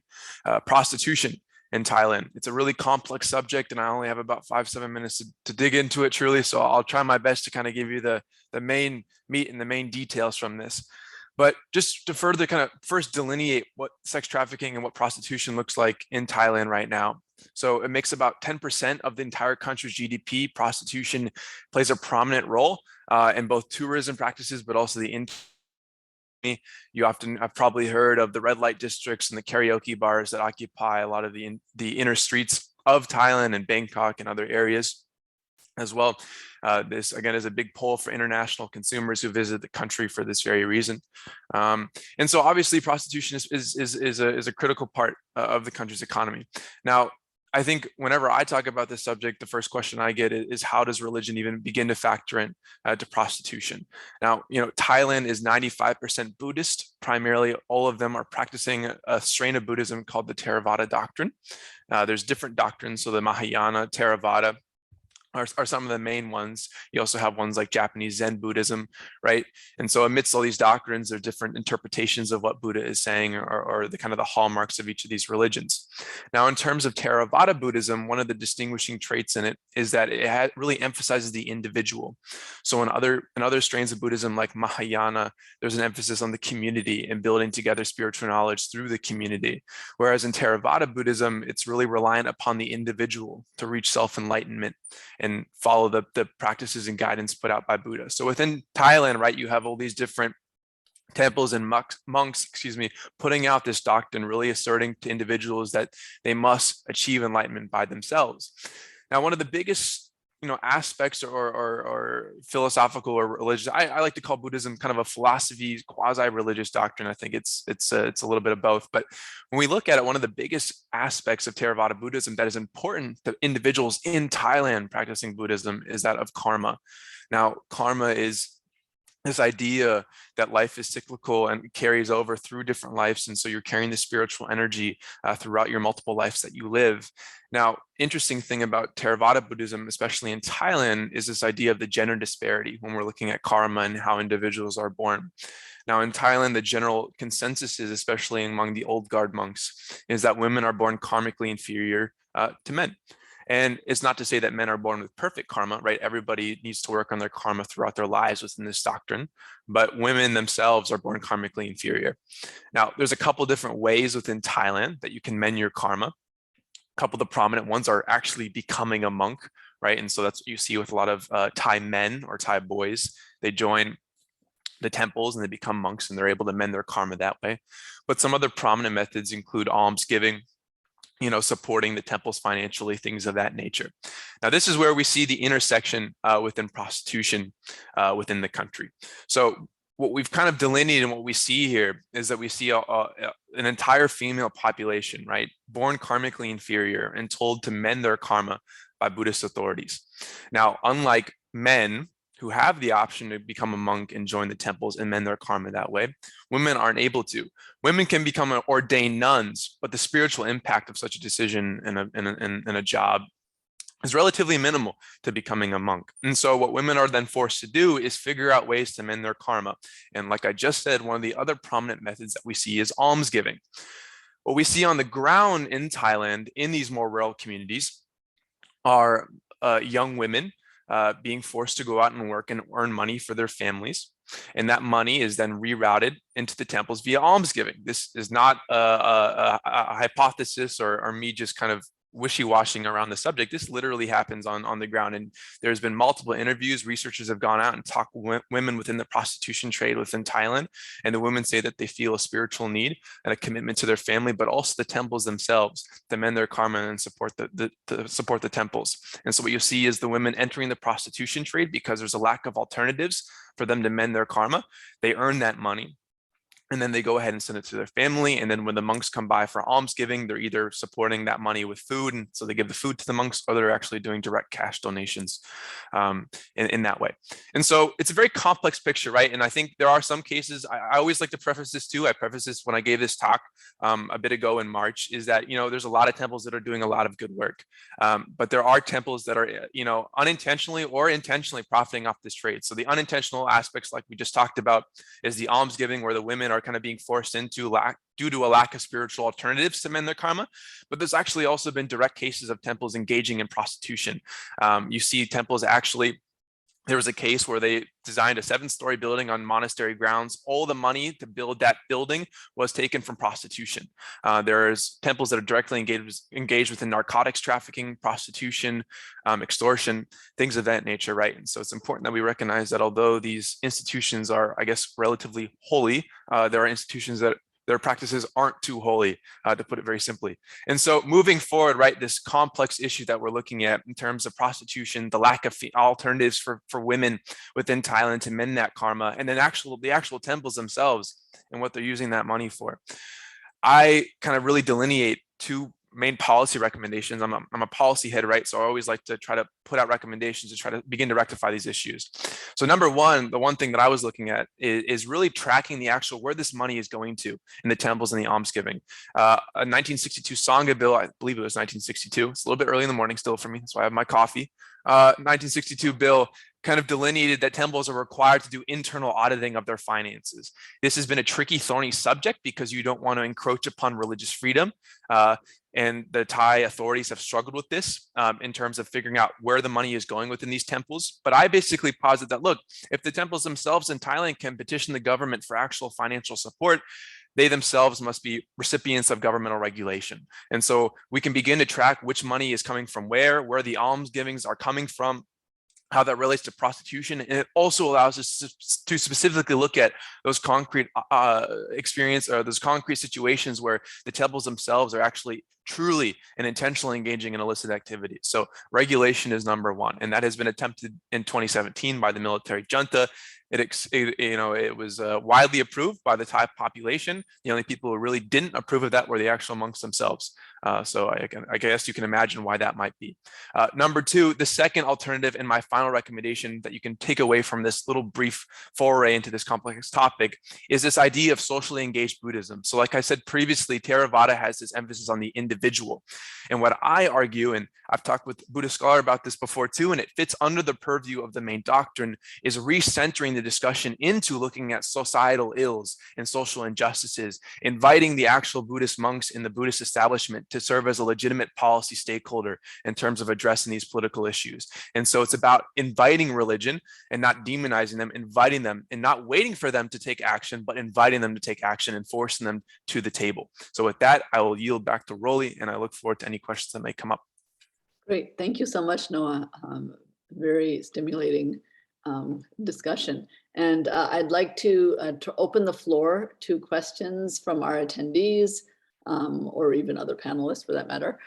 prostitution in Thailand. It's a really complex subject, and I only have about 5-7 minutes to dig into it truly. So I'll try my best to kind of give you the main meat and the main details from this. But just to further kind of first delineate what sex trafficking and what prostitution looks like in Thailand right now. So it makes about 10% of the entire country's GDP. Prostitution plays a prominent role in both tourism practices, but also the I've probably heard of the red light districts and the karaoke bars that occupy a lot of the inner streets of Thailand and Bangkok and other areas as well. This again is a big pull for international consumers who visit the country for this very reason. And so obviously prostitution is a critical part of the country's economy. Now, I think whenever I talk about this subject, the first question I get is how does religion even begin to factor in to prostitution? Now, Thailand is 95% Buddhist. Primarily, all of them are practicing a strain of Buddhism called the Theravada doctrine. There's different doctrines. So the Mahayana, Theravada are some of the main ones. You also have ones like Japanese Zen Buddhism, right? And so amidst all these doctrines, there are different interpretations of what Buddha is saying, or the kind of the hallmarks of each of these religions. Now, in terms of Theravada Buddhism, one of the distinguishing traits in it is that it really emphasizes the individual. So in other strains of Buddhism, like Mahayana, there's an emphasis on the community and building together spiritual knowledge through the community. Whereas in Theravada Buddhism, it's really reliant upon the individual to reach self-enlightenment and follow the practices and guidance put out by Buddha. So within Thailand, right, you have all these different temples and monks, putting out this doctrine, really asserting to individuals that they must achieve enlightenment by themselves. Now, one of the biggest aspects or philosophical or religious, I like to call Buddhism kind of a philosophy, quasi-religious doctrine. I think it's a little bit of both. But when we look at it, one of the biggest aspects of Theravada Buddhism that is important to individuals in Thailand practicing Buddhism is that of karma. Now, karma is this idea that life is cyclical and carries over through different lives. And so you're carrying the spiritual energy throughout your multiple lives that you live. Now, interesting thing about Theravada Buddhism, especially in Thailand, is this idea of the gender disparity when we're looking at karma and how individuals are born. Now, in Thailand, the general consensus is, especially among the old guard monks, is that women are born karmically inferior to men. And it's not to say that men are born with perfect karma, right? Everybody needs to work on their karma throughout their lives within this doctrine, but women themselves are born karmically inferior. Now, there's a couple different ways within Thailand that you can mend your karma. A couple of the prominent ones are actually becoming a monk, right? And so that's what you see with a lot of Thai men or Thai boys. They join the temples and they become monks, and they're able to mend their karma that way. But some other prominent methods include almsgiving, supporting the temples financially, things of that nature. Now, this is where we see the intersection within prostitution within the country. So what we've kind of delineated and what we see here is that we see an entire female population, right, born karmically inferior and told to mend their karma by Buddhist authorities. Now, unlike men who have the option to become a monk and join the temples and mend their karma that way, women aren't able to. Women can become ordained nuns, but the spiritual impact of such a decision and a job is relatively minimal to becoming a monk. And so what women are then forced to do is figure out ways to mend their karma. And like I just said, one of the other prominent methods that we see is almsgiving. What we see on the ground in Thailand, in these more rural communities, are young women being forced to go out and work and earn money for their families. And that money is then rerouted into the temples via almsgiving. This is not a hypothesis or me just kind of wishy-washing around the subject. This literally happens on the ground. And there's been multiple interviews. Researchers have gone out and talked with women within the prostitution trade within Thailand. And the women say that they feel a spiritual need and a commitment to their family, but also the temples themselves to mend their karma and support the temples. And so what you see is the women entering the prostitution trade because there's a lack of alternatives for them to mend their karma. They earn that money, and then they go ahead and send it to their family. And then when the monks come by for almsgiving, they're either supporting that money with food, and so they give the food to the monks, or they're actually doing direct cash donations in that way. And so it's a very complex picture, right? And I think there are some cases, I always like to preface this too. I prefaced this when I gave this talk a bit ago in March, is that, there's a lot of temples that are doing a lot of good work. But there are temples that are, unintentionally or intentionally profiting off this trade. So the unintentional aspects, like we just talked about, is the almsgiving, where the women are kind of being forced into due to a lack of spiritual alternatives to mend their karma. But there's actually also been direct cases of temples engaging in prostitution. You see temples actually, there was a case where they designed a 7-story building on monastery grounds. All the money to build that building was taken from prostitution. There's temples that are directly engaged within narcotics trafficking, prostitution, extortion, things of that nature, right? And so it's important that we recognize that although these institutions are, I guess, relatively holy, there are institutions that their practices aren't too holy, to put it very simply. And so moving forward, right, this complex issue that we're looking at in terms of prostitution, the lack of alternatives for women within Thailand to mend that karma, and then the actual temples themselves and what they're using that money for. I kind of really delineate two main policy recommendations. I'm a policy head, right? So I always like to try to put out recommendations to try to begin to rectify these issues. So number one, the one thing that I was looking at is really tracking the actual where this money is going to in the temples and the almsgiving. A 1962 Sangha bill, I believe it was 1962. It's a little bit early in the morning still for me. That's why I have my coffee. 1962 bill kind of delineated that temples are required to do internal auditing of their finances. This has been a tricky, thorny subject because you don't want to encroach upon religious freedom. And the Thai authorities have struggled with this in terms of figuring out where the money is going within these temples. But I basically posit that, look, if the temples themselves in Thailand can petition the government for actual financial support, they themselves must be recipients of governmental regulation. And so we can begin to track which money is coming from where the almsgivings are coming from, how that relates to prostitution. And it also allows us to specifically look at those concrete experience or those concrete situations where the temples themselves are actually truly and intentionally engaging in illicit activities. So regulation is number one, and that has been attempted in 2017 by the military junta. It was widely approved by the Thai population. The only people who really didn't approve of that were the actual monks themselves. So I guess you can imagine why that might be. Number two, the second alternative and my final recommendation that you can take away from this little brief foray into this complex topic is this idea of socially engaged Buddhism. So like I said previously, Theravada has this emphasis on the individual. And what I argue, and I've talked with Buddhist scholar about this before too, and it fits under the purview of the main doctrine, is recentering the discussion into looking at societal ills and social injustices, inviting the actual Buddhist monks in the Buddhist establishment to serve as a legitimate policy stakeholder in terms of addressing these political issues. And so it's about inviting religion and not demonizing them, inviting them and not waiting for them to take action, but inviting them to take action and forcing them to the table. So with that, I will yield back to Rollie, and I look forward to any questions that may come up. Great. Thank you so much, Noah. Very stimulating discussion. And I'd like to open the floor to questions from our attendees, or even other panelists for that matter.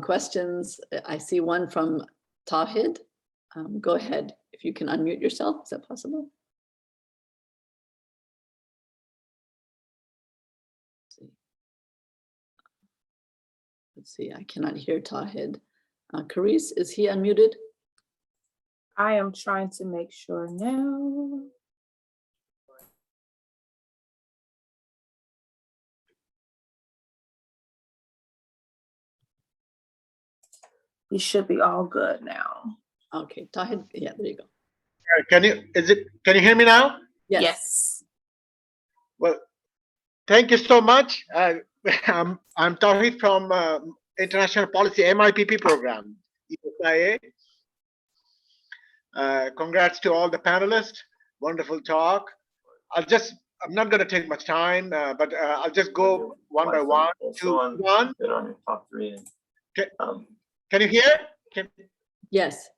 Questions, I see one from Talit. Go ahead, if you can unmute yourself, is that possible? Let's see, I cannot hear Talit. Carice, is he unmuted? I am trying to make sure now. You should be all good now. Okay, Talit, yeah, there you go. Can you hear me now? Yes. Well, thank you so much. I'm Talit from International Policy MIPP program, ESIA. Congrats to all the panelists. Wonderful talk. I'm not going to take much time, but I'll just go one by one. One. Can you hear? Yes.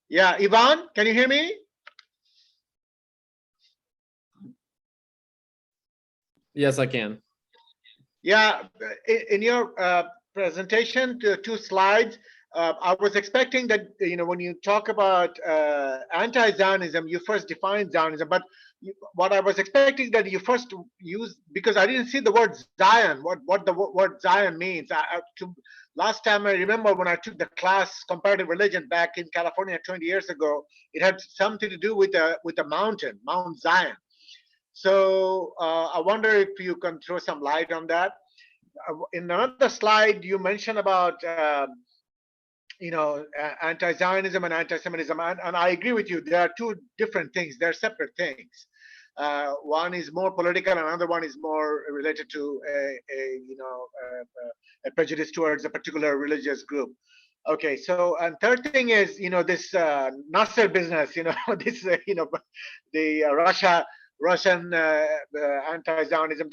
Yeah, Ivan, can you hear me? Yes, I can. Yeah, in your presentation, two slides, I was expecting that, when you talk about anti-Zionism, you first define Zionism, but what I was expecting that you first use, because I didn't see the word Zion, what the word Zion means. Last time I remember when I took the class comparative religion back in California 20 years ago, it had something to do with a mountain, Mount Zion. So I wonder if you can throw some light on that. In another slide, you mentioned about anti-Zionism and anti-Semitism, and I agree with you. There are two different things. They're separate things. One is more political, and another one is more related to a prejudice towards a particular religious group. Okay, so and third thing is this Nasser business. This the Russian anti-Zionism.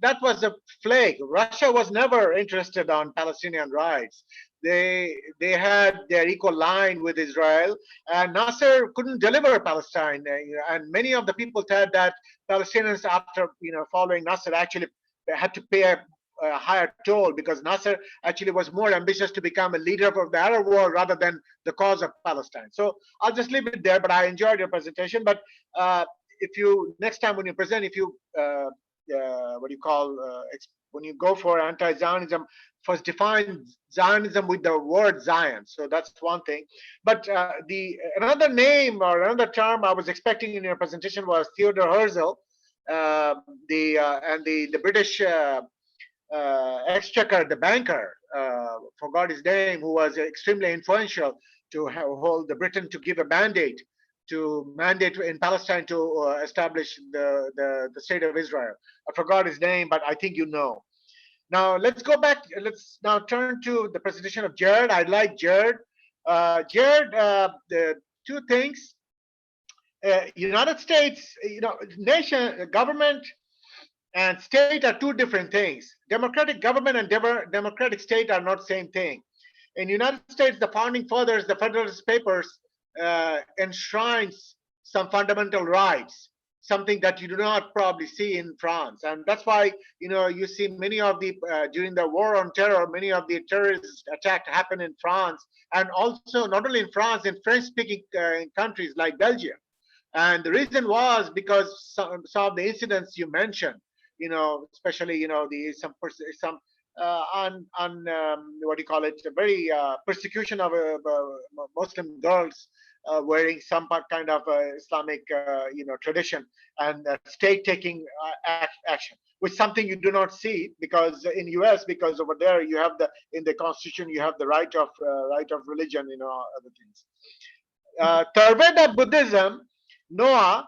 That was a plague. Russia was never interested on Palestinian rights. They had their equal line with Israel, and Nasser couldn't deliver Palestine. And many of the people said that Palestinians, after following Nasser, actually had to pay a higher toll, because Nasser actually was more ambitious to become a leader of the Arab world rather than the cause of Palestine. So I'll just leave it there. But I enjoyed your presentation. But if you next time when you present, if you when you go for anti-Zionism, first define Zionism with the word Zion. So that's one thing. But another name or another term I was expecting in your presentation was Theodore Herzl, the British exchequer, the banker, forgot his name, who was extremely influential to hold the Britain to give a mandate in Palestine to establish the state of Israel. I forgot his name, but I think you know. Now let's go back. Let's now turn to the presentation of Jared. I like Jared. The two things. United States, nation, government, and state are two different things. Democratic government and democratic state are not same thing. In the United States, the founding fathers, the Federalist Papers, enshrines some fundamental rights, something that you do not probably see in France. And that's why, you see many of the, during the war on terror, many of the terrorist attacks happen in France, and also not only in France, in French-speaking countries like Belgium. And the reason was because some of the incidents you mentioned, especially, very persecution of Muslim girls wearing some kind of Islamic, tradition, and state taking action, which is something you do not see because in US, because over there you have in the Constitution you have the right of religion, other things. Theravada Buddhism, Noah,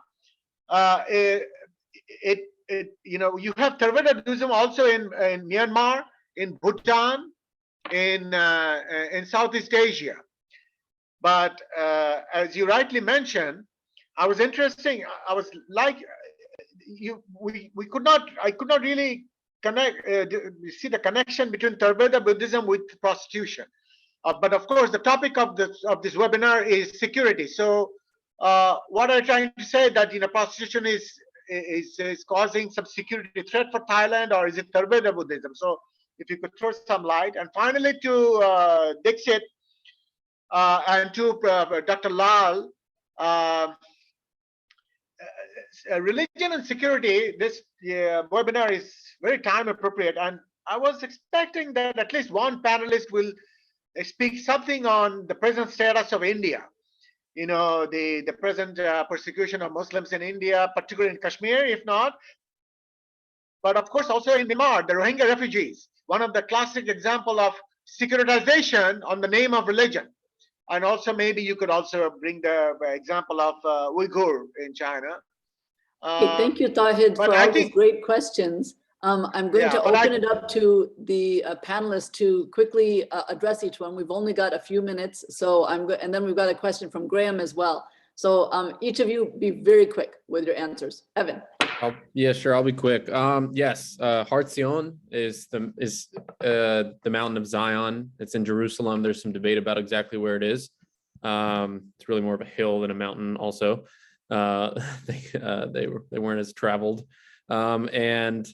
you have Theravada Buddhism also in Myanmar, in Bhutan, in Southeast Asia. But as you rightly mentioned, I was like, I could not really see the connection between Theravada Buddhism with prostitution. But of course, the topic of this webinar is security. So what I'm trying to say that prostitution is causing some security threat for Thailand, or is it Theravada Buddhism? So if you could throw some light. And finally, to Dikshit and to Dr. Lal, religion and security, this webinar is very time appropriate. And I was expecting that at least one panelist will speak something on the present status of India. The present persecution of Muslims in India, particularly in Kashmir, if not, but of course also in Myanmar, the Rohingya refugees, one of the classic example of securitization on the name of religion. And also maybe you could also bring the example of Uyghur in China. Okay, thank you, Tahid, but for I all these think- great questions. I'm going Yeah, to but open it up to the panelists to quickly address each one. We've only got a few minutes, so and then we've got a question from Graham as well. So each of you be very quick with your answers. Evan. Yeah, sure. I'll be quick. Yes, Har Zion is the mountain of Zion. It's in Jerusalem. There's some debate about exactly where it is. It's really more of a hill than a mountain. Also, they weren't as traveled. And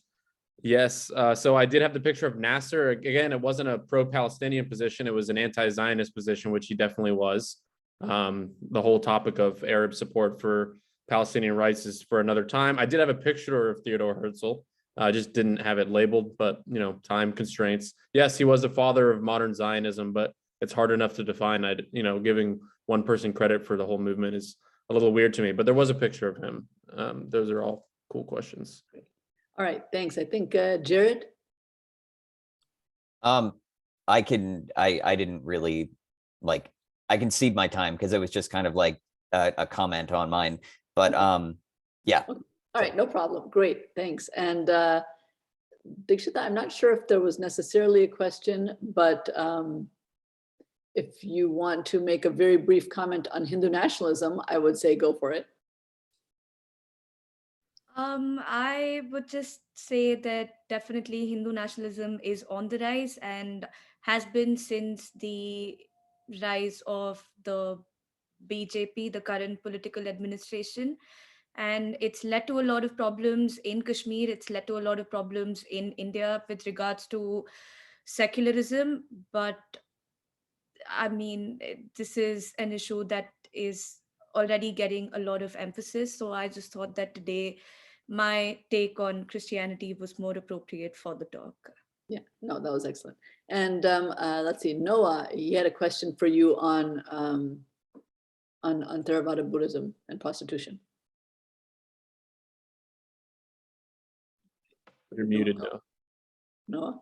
yes, so I did have the picture of Nasser. Again, it wasn't a pro-Palestinian position. It was an anti-Zionist position, which he definitely was. The whole topic of Arab support for Palestinian rights is for another time. I did have a picture of Theodore Herzl. I just didn't have it labeled, but time constraints. Yes, he was the father of modern Zionism, but it's hard enough to define. Giving one person credit for the whole movement is a little weird to me, but there was a picture of him. Those are all cool questions. All right, thanks. I think Jared. I didn't really I concede my time because it was just kind of like a comment on mine, but yeah. All right, no problem. Great, thanks. And Dikshita, I'm not sure if there was necessarily a question, but if you want to make a very brief comment on Hindu nationalism, I would say go for it. I would just say that definitely Hindu nationalism is on the rise and has been since the rise of the BJP, the current political administration. And it's led to a lot of problems in Kashmir. It's led to a lot of problems in India with regards to secularism. But I mean, this is an issue that is already getting a lot of emphasis. So I just thought that today my take on Christianity was more appropriate for the talk. Yeah, no, that was excellent. And let's see, Noah, he had a question for you on Theravada Buddhism and prostitution. You're muted now. Noah?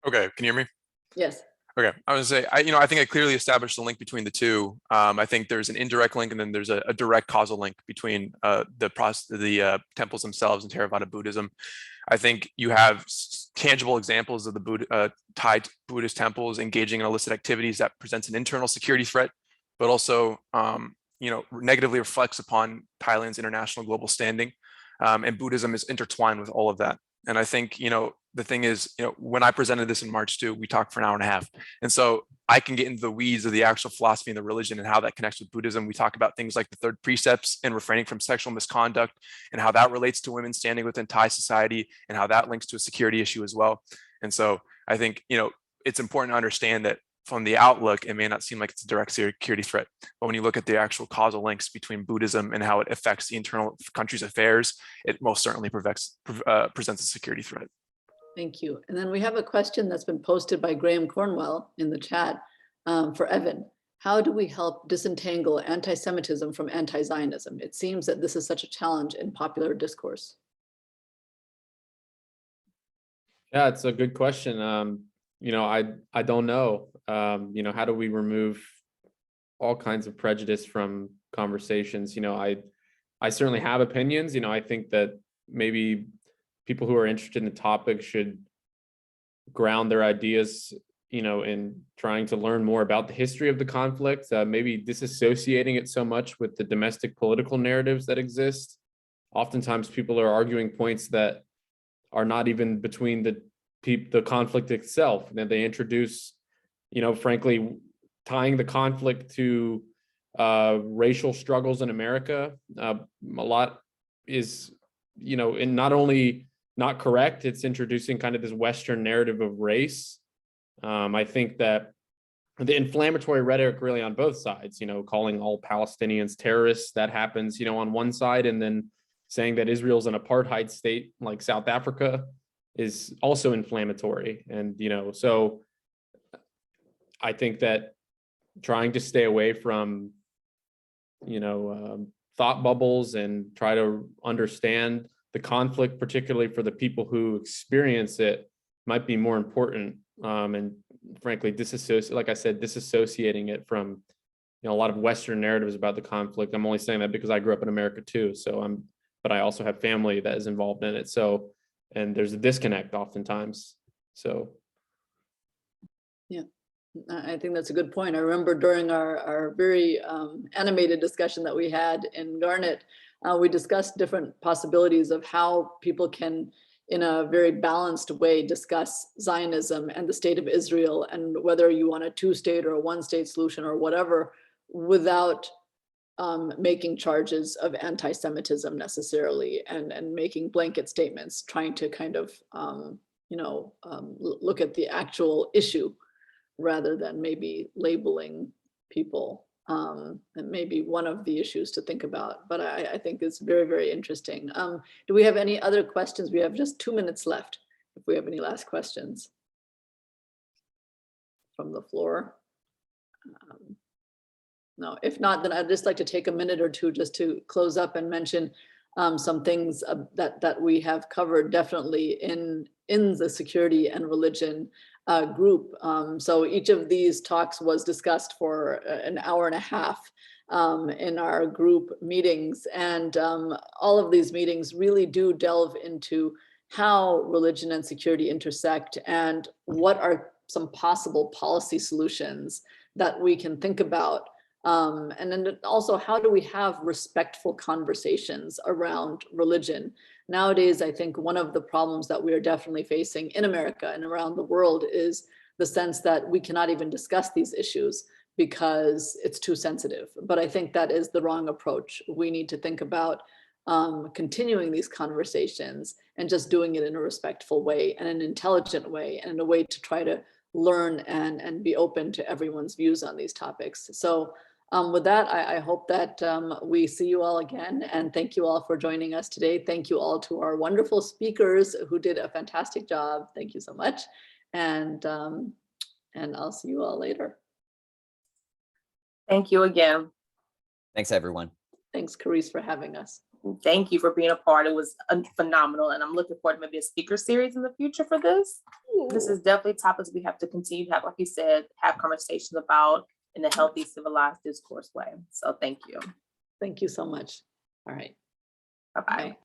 Okay, can you hear me? Yes. Okay, I was gonna say, I think I clearly established the link between the two. I think there's an indirect link, and then there's a direct causal link between the temples themselves and Theravada Buddhism. I think you have tangible examples of the Thai Buddhist temples engaging in illicit activities that presents an internal security threat, but also, negatively reflects upon Thailand's international global standing. And Buddhism is intertwined with all of that. And I think, the thing is, when I presented this in March too, we talked for an hour and a half. And so I can get into the weeds of the actual philosophy and the religion and how that connects with Buddhism. We talk about things like the 3rd precepts and refraining from sexual misconduct and how that relates to women standing within Thai society and how that links to a security issue as well. And so I think, it's important to understand that from the outlook, it may not seem like it's a direct security threat, but when you look at the actual causal links between Buddhism and how it affects the internal country's affairs, it most certainly presents a security threat. Thank you. And then we have a question that's been posted by Graham Cornwell in the chat for Evan. How do we help disentangle anti-Semitism from anti-Zionism? It seems that this is such a challenge in popular discourse. Yeah, it's a good question. I don't know. How do we remove all kinds of prejudice from conversations? I certainly have opinions. I think that maybe people who are interested in the topic should ground their ideas, in trying to learn more about the history of the conflict, maybe disassociating it so much with the domestic political narratives that exist. Oftentimes people are arguing points that are not even between the conflict itself. And then they introduce, frankly, tying the conflict to racial struggles in America. A lot is, and not only not correct, it's introducing kind of this Western narrative of race. I think that the inflammatory rhetoric really on both sides, calling all Palestinians terrorists, that happens, on one side, and then saying that Israel's an apartheid state like South Africa is also inflammatory. And, so I think that trying to stay away from, thought bubbles and try to understand the conflict, particularly for the people who experience it, might be more important and frankly, disassociating it from, a lot of Western narratives about the conflict. I'm only saying that because I grew up in America too. But I also have family that is involved in it. So, and there's a disconnect oftentimes. So. Yeah, I think that's a good point. I remember during our very animated discussion that we had in Garnet, we discussed different possibilities of how people can, in a very balanced way, discuss Zionism and the state of Israel, and whether you want a two-state or a one-state solution or whatever, without making charges of anti-Semitism necessarily, and making blanket statements, trying to kind of, look at the actual issue rather than maybe labeling people. And maybe one of the issues to think about, but I think it's very, very interesting. Do we have any other questions? We have just 2 minutes left. If we have any last questions from the floor. No, if not, then I'd just like to take a minute or two just to close up and mention some things that we have covered definitely in the security and religion group. So each of these talks was discussed for an hour and a half in our group meetings. And all of these meetings really do delve into how religion and security intersect, and what are some possible policy solutions that we can think about. And then also, how do we have respectful conversations around religion? Nowadays, I think one of the problems that we are definitely facing in America and around the world is the sense that we cannot even discuss these issues because it's too sensitive. But I think that is the wrong approach. We need to think about continuing these conversations and just doing it in a respectful way and an intelligent way, and in a way to try to learn and be open to everyone's views on these topics. So with that, I hope that we see you all again, and thank you all for joining us today. Thank you all to our wonderful speakers who did a fantastic job. Thank you so much. And I'll see you all later. Thank you again. Thanks, everyone. Thanks, Carice, for having us. Thank you for being a part. It was phenomenal, and I'm looking forward to maybe a speaker series in the future for this. This is definitely topics we have to continue to have, like you said, have conversations about in a healthy, civilized discourse way. So thank you. Thank you so much. All right. Bye-bye. Bye.